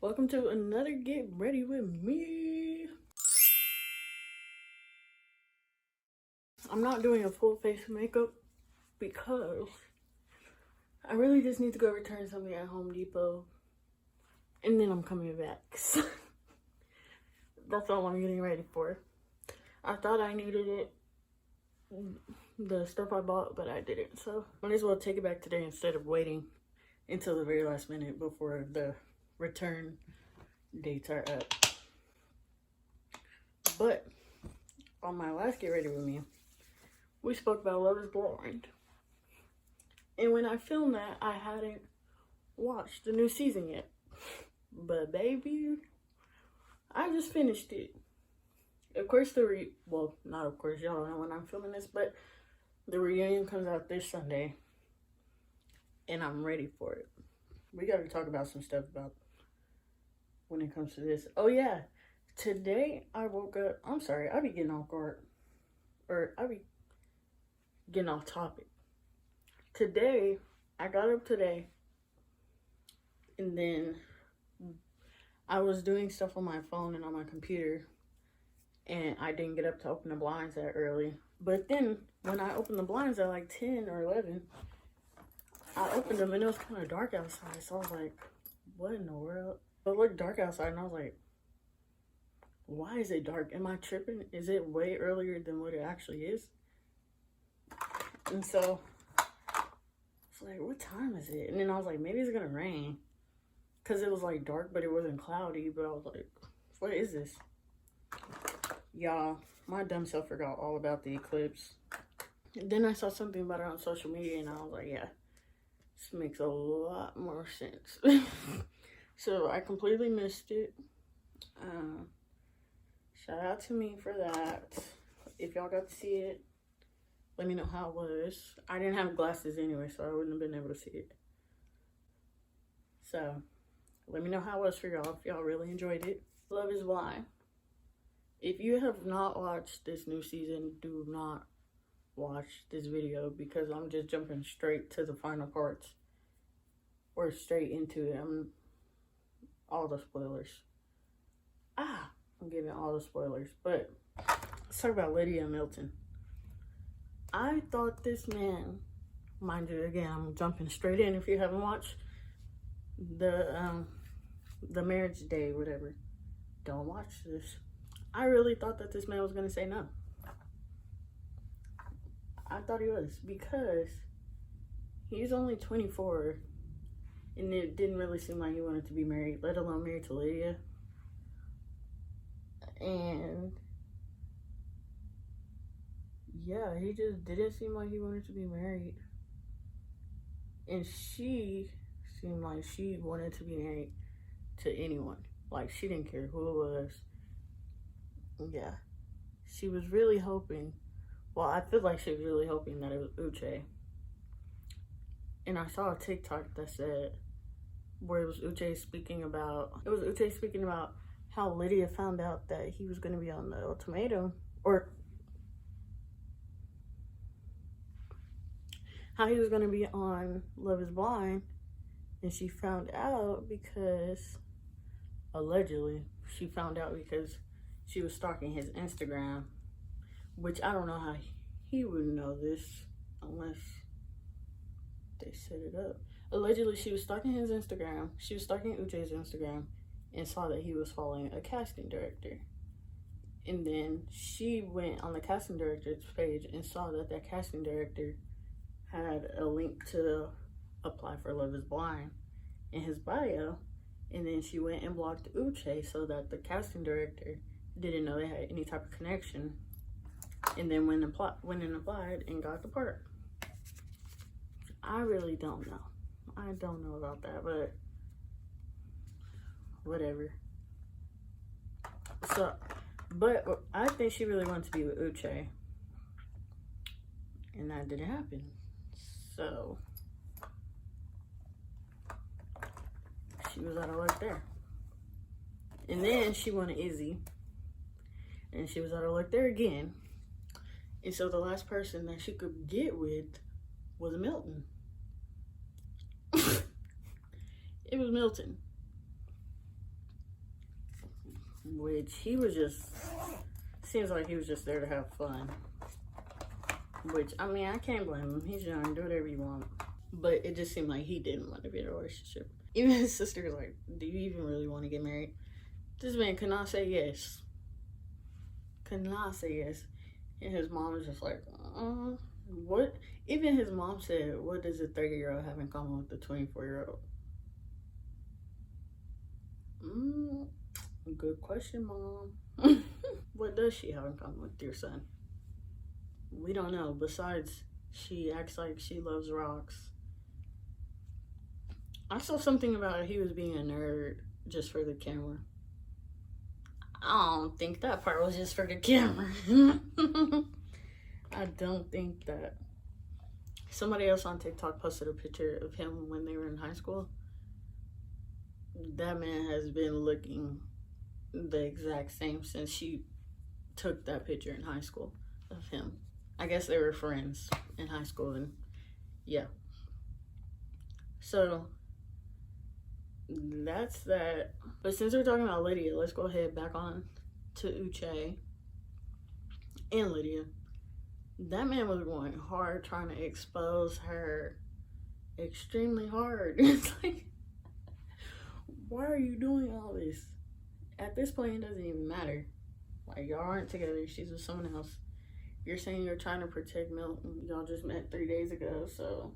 Welcome to another Get Ready With Me. I'm not doing a full face of makeup because I really just need to go return something at Home Depot and then I'm coming back. So that's all I'm getting ready for. I thought I needed it, the stuff I bought, but I didn't. So might as well take it back today instead of waiting until the very last minute before the return dates are up. But on my last Get Ready With Me, we spoke about Love is Blind. And when I filmed that, I hadn't watched the new season yet. But baby, I just finished it. Of course, well, not of course, y'all don't know when I'm filming this, but the reunion comes out this Sunday. And I'm ready for it. We got to talk about some stuff about when it comes to this. Oh yeah, today I woke up. I'm sorry, I be getting off guard, or I be getting off topic. Today, I got up today, and then I was doing stuff on my phone and on my computer, and I didn't get up to open the blinds that early. But then when I opened the blinds at like 10 or 11, I opened them and it was kind of dark outside. So I was like, what in the world? It looked dark outside and I was like, why is it dark? Am I tripping? Is it way earlier than what it actually is? And so it's like, what time is it? And then I was like, maybe it's gonna rain, because it was like dark but it wasn't cloudy. But I was like, what is this? Y'all, my dumb self forgot all about the eclipse. And then I saw something about it on social media and I was like, yeah, this makes a lot more sense. So I completely missed it. Shout out to me for that. If y'all got to see it, let me know how it was. I didn't have glasses anyway, so I wouldn't have been able to see it. So let me know how it was for y'all, if y'all really enjoyed it. Love is Blind. If you have not watched this new season, do not watch this video, because I'm just jumping straight to the final parts. Or straight into it. All the spoilers. I'm giving all the spoilers. But let's talk about Lydia Milton. I thought this man, mind you, again, I'm jumping straight in. If you haven't watched the marriage day, whatever, don't watch this. I really thought that this man was gonna say no. I thought he was, because he's only 24, and it didn't really seem like he wanted to be married, let alone married to Lydia. And yeah, he just didn't seem like he wanted to be married. And she seemed like she wanted to be married to anyone. Like, she didn't care who it was. Yeah. She was really hoping, well, I feel like she was really hoping that it was Uche. And I saw a TikTok that said, where it was Uche speaking about how Lydia found out that he was going to be on the ultimatum, or how he was going to be on Love is Blind, and she found out because, allegedly, she found out because she was stalking his Instagram, which I don't know how he would know this unless they set it up. Allegedly, she was stalking his Instagram. She was stalking Uche's Instagram and saw that he was following a casting director. And then she went on the casting director's page and saw that that casting director had a link to apply for Love is Blind in his bio. And then she went and blocked Uche so that the casting director didn't know they had any type of connection. And then went and applied and got the part. I really don't know. I don't know about that, but whatever. So, but I think she really wanted to be with Uche, and that didn't happen. So she was out of luck there. And then she wanted Izzy, and she was out of luck there again. And so the last person that she could get with was Milton. It was Milton. which he was just, seems like he was just there to have fun. Which, I mean, I can't blame him. He's young, do whatever you want. But it just seemed like he didn't want to be in a relationship. Even his sister was like, do you even really want to get married? This man could not say yes. Could not say yes. And his mom was just like, what? Even his mom said, what does a 30-year-old have in common with a 24-year-old? Good question, Mom. What does she have in common with your son? We don't know. Besides, she acts like she loves rocks. I saw something about he was being a nerd just for the camera. I don't think that part was just for the camera. I don't think that. Somebody else on TikTok posted a picture of him when they were in high school. That man has been looking the exact same since she took that picture in high school of him. I guess they were friends in high school, and yeah. So that's that. But since we're talking about Lydia, let's go ahead back on to Uche and Lydia. That man was going hard trying to expose her extremely hard. It's like, why are you doing all this? At this point, it doesn't even matter. Like, y'all aren't together. She's with someone else. You're saying you're trying to protect Milton. Y'all just met 3 days ago, so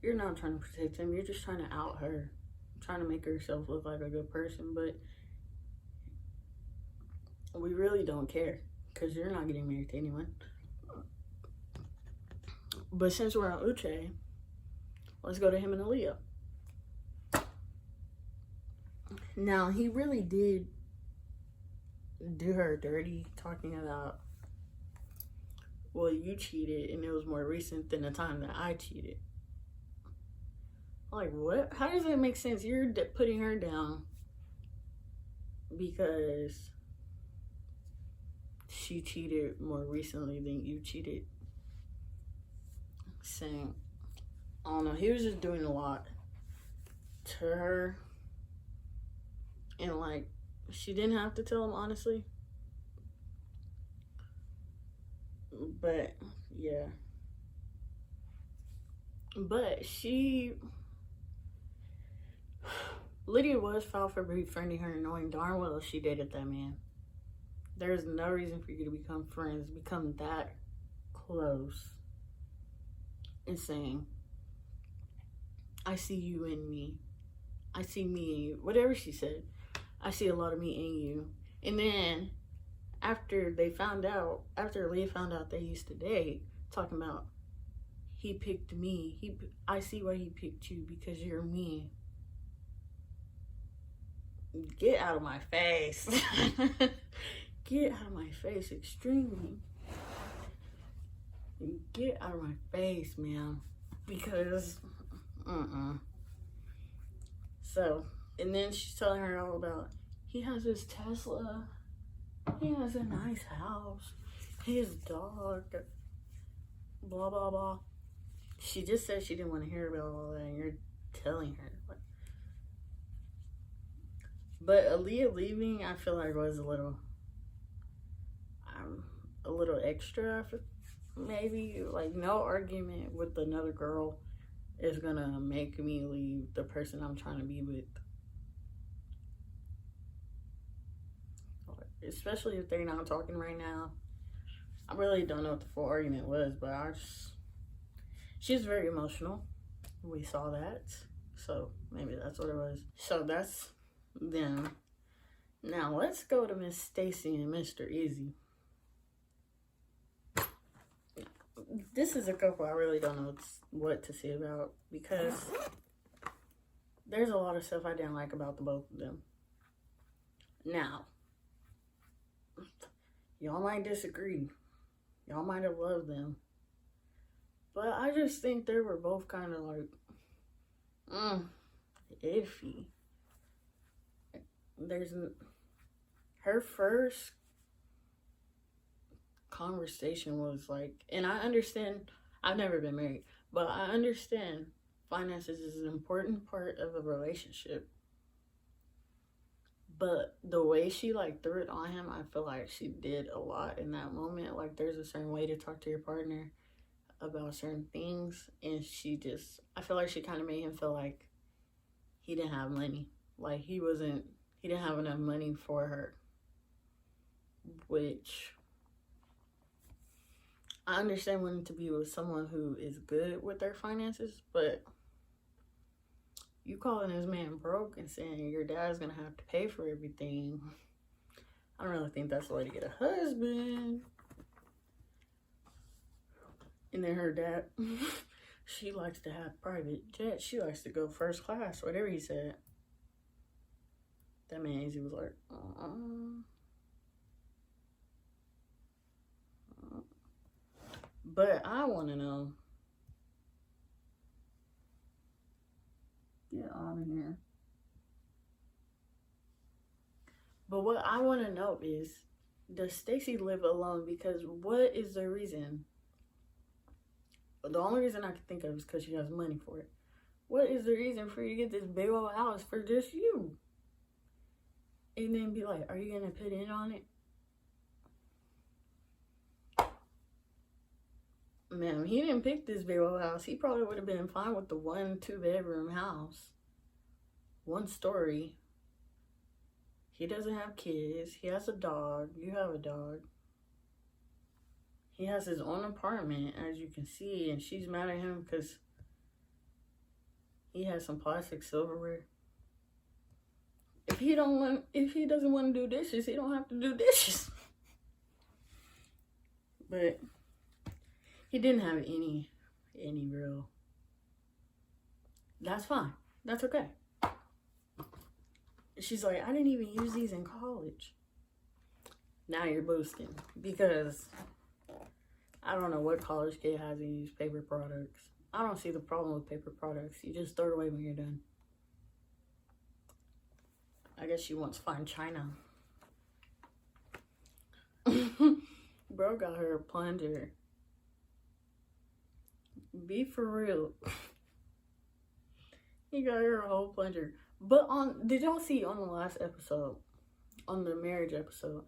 you're not trying to protect him. You're just trying to out her. Trying to make herself look like a good person, but we really don't care because you're not getting married to anyone. But since we're on Uche, let's go to him and Aaliyah. Now, he really did do her dirty, talking about, well, you cheated and it was more recent than the time that I cheated. Like, what? How does that make sense? You're putting her down because she cheated more recently than you cheated. Saying, I don't know, he was just doing a lot to her. And, like, she didn't have to tell him, honestly. But, yeah. But Lydia was foul for befriending her, knowing darn well she dated that man. There's no reason for you to become friends, become that close, and saying, I see you in me. I see me in you. Whatever she said. I see a lot of me in you. And then, after Leah found out they used to date, talking about, he picked me. I see why he picked you, because you're me. Get out of my face. Get out of my face, extremely. Get out of my face, man. Because, So, and then she's telling her all about, he has his Tesla. He has a nice house. His dog. Blah, blah, blah. She just said she didn't want to hear about all that, and you're telling her. But Aaliyah leaving, I feel like was a little extra. Maybe, like, no argument with another girl is gonna make me leave the person I'm trying to be with. Especially if they're not talking right now. I really don't know what the full argument was, but she's very emotional. We saw that. So maybe that's what it was. So that's them. Now let's go to Miss Stacy and Mr. Izzy. This is a couple I really don't know what to say about, because there's a lot of stuff I didn't like about the both of them. Now, y'all might disagree. Y'all might have loved them. But I just think they were both kind of like, iffy. Her first conversation was like, and I understand, I've never been married, but I understand finances is an important part of a relationship. But the way she like threw it on him, I feel like she did a lot in that moment. Like there's a certain way to talk to your partner about certain things, and I feel like she kind of made him feel like he didn't have money. Like he didn't have enough money for her, which I understand wanting to be with someone who is good with their finances, but you calling this man broke and saying your dad's gonna have to pay for everything, I don't really think that's the way to get a husband. And then her dad, she likes to have private jets. She likes to go first class, whatever he said. That man, he was like, But I want to know. Get out of here. But what I want to know is, does Stacy live alone? Because what is the reason? The only reason I can think of is because she has money for it. What is the reason for you to get this big old house for just you? And then be like, are you going to put in on it? Man, he didn't pick this big old house. He probably would have been fine with the 1-2 bedroom house. 1 story. He doesn't have kids. He has a dog. You have a dog. He has his own apartment, as you can see, and she's mad at him because he has some plastic silverware. If he doesn't want to do dishes, he don't have to do dishes. But he didn't have any real. That's fine. That's okay. She's like, I didn't even use these in college. Now you're boasting because I don't know what college kid hasn't used paper products. I don't see the problem with paper products. You just throw it away when you're done. I guess she wants fine china. Bro got her a plunger. Be for real. He got her a whole plunger. But did y'all see on the last episode, on the marriage episode,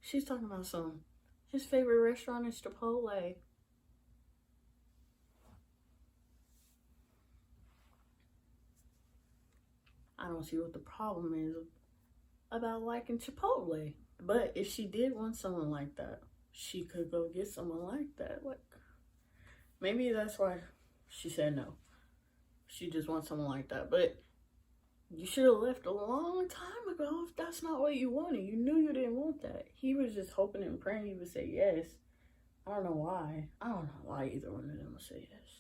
she's talking about his favorite restaurant is Chipotle. I don't see what the problem is about liking Chipotle. But if she did want someone like that, she could go get someone like that. Like, maybe that's why she said no. She just wants someone like that. But you should have left a long time ago if that's not what you wanted. You knew you didn't want that. He was just hoping and praying you would say yes. I don't know why. I don't know why either one of them would say yes.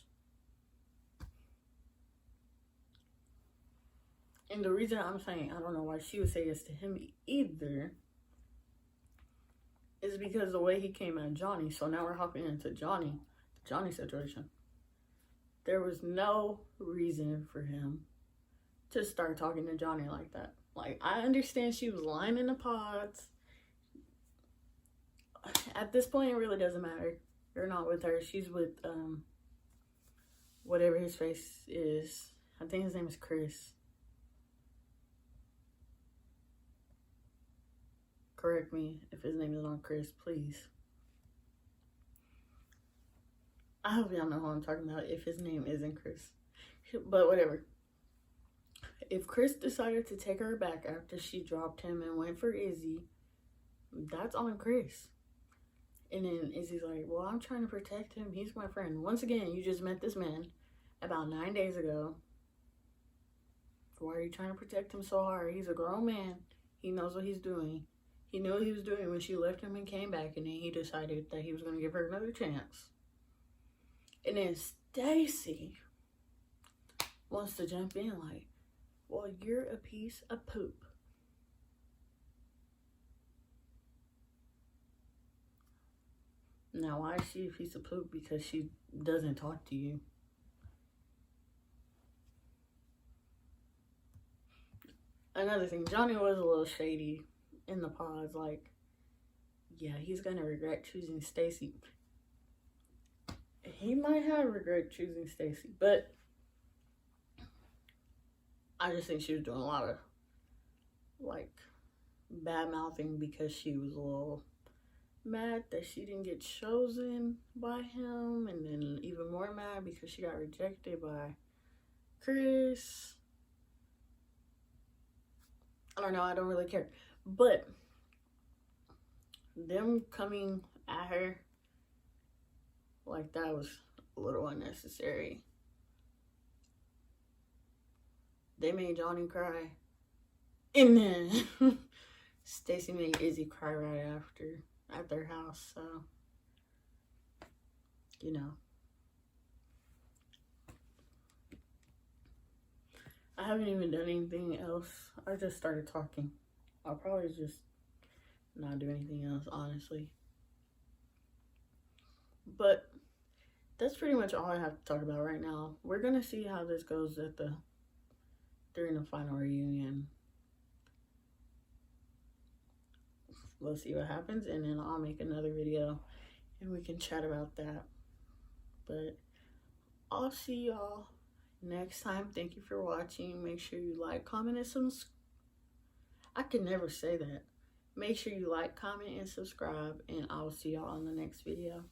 And the reason I'm saying I don't know why she would say yes to him either is because the way he came at Johnny. So now we're hopping into Johnny situation. There was no reason for him to start talking to Johnny like that. Like, I understand she was lying in the pods. At this point, it really doesn't matter. You're not with her. She's with whatever his face is. I think his name is Chris. Correct me if his name is not Chris, please. I hope y'all know who I'm talking about if his name isn't Chris. But whatever. If Chris decided to take her back after she dropped him and went for Izzy, that's on Chris. And then Izzy's like, well, I'm trying to protect him. He's my friend. Once again, you just met this man about 9 days ago. Why are you trying to protect him so hard? He's a grown man. He knows what he's doing. He knew what he was doing when she left him and came back, and then he decided that he was going to give her another chance. And then Stacy wants to jump in like, well, you're a piece of poop. Now, why is she a piece of poop? Because she doesn't talk to you. Another thing, Johnny was a little shady in the pods. Like, yeah, he's going to regret choosing Stacy. He might have regret choosing Stacy, but I just think she was doing a lot of, like, bad mouthing because she was a little mad that she didn't get chosen by him, and then even more mad because she got rejected by Chris. I don't know, I don't really care. But them coming at her like that was a little unnecessary. They made Johnny cry. And then Stacy made Izzy cry right after at their house, so you know. I haven't even done anything else. I just started talking. I'll probably just not do anything else, honestly. But that's pretty much all I have to talk about right now. We're gonna see how this goes during the final reunion. We'll see what happens, and then I'll make another video and we can chat about that. But I'll see y'all next time. Thank you for watching. Make sure you like, comment, and subscribe. I can never say that. Make sure you like, comment, and subscribe, and I will see y'all on the next video.